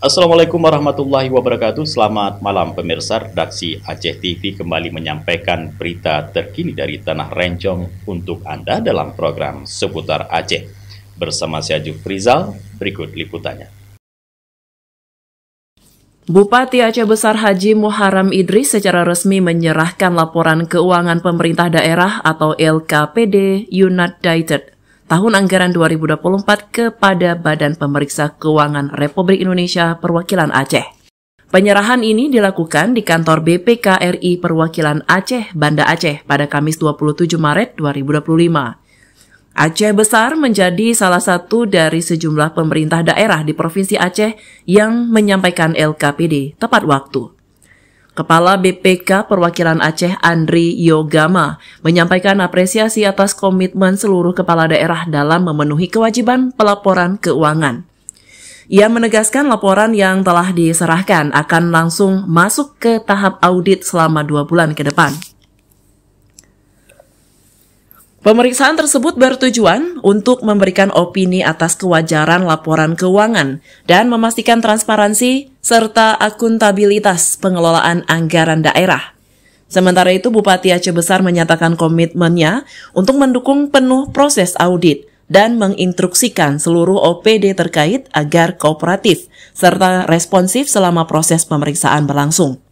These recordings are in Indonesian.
Assalamualaikum warahmatullahi wabarakatuh. Selamat malam pemirsa. Redaksi Aceh TV kembali menyampaikan berita terkini dari Tanah Rencong untuk Anda dalam program Seputar Aceh. Bersama saya Jufrizal, berikut liputannya. Bupati Aceh Besar Haji Muharram Idris secara resmi menyerahkan laporan keuangan pemerintah daerah atau LKPD United tahun anggaran 2024 kepada Badan Pemeriksa Keuangan Republik Indonesia Perwakilan Aceh. Penyerahan ini dilakukan di kantor BPK RI Perwakilan Aceh, Banda Aceh pada Kamis 27 Maret 2025. Aceh Besar menjadi salah satu dari sejumlah pemerintah daerah di Provinsi Aceh yang menyampaikan LKPD tepat waktu. Kepala BPK Perwakilan Aceh Andri Yogama menyampaikan apresiasi atas komitmen seluruh kepala daerah dalam memenuhi kewajiban pelaporan keuangan. Ia menegaskan laporan yang telah diserahkan akan langsung masuk ke tahap audit selama 2 bulan ke depan. Pemeriksaan tersebut bertujuan untuk memberikan opini atas kewajaran laporan keuangan dan memastikan transparansi serta akuntabilitas pengelolaan anggaran daerah. Sementara itu, Bupati Aceh Besar menyatakan komitmennya untuk mendukung penuh proses audit dan menginstruksikan seluruh OPD terkait agar kooperatif serta responsif selama proses pemeriksaan berlangsung.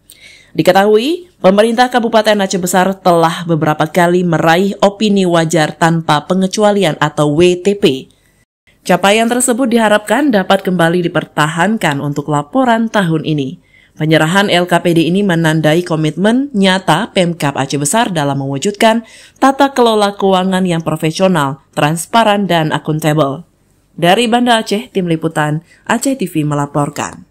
Diketahui, pemerintah Kabupaten Aceh Besar telah beberapa kali meraih opini wajar tanpa pengecualian atau WTP. Capaian tersebut diharapkan dapat kembali dipertahankan untuk laporan tahun ini. Penyerahan LKPD ini menandai komitmen nyata Pemkab Aceh Besar dalam mewujudkan tata kelola keuangan yang profesional, transparan, dan akuntabel. Dari Banda Aceh, Tim Liputan Aceh TV melaporkan.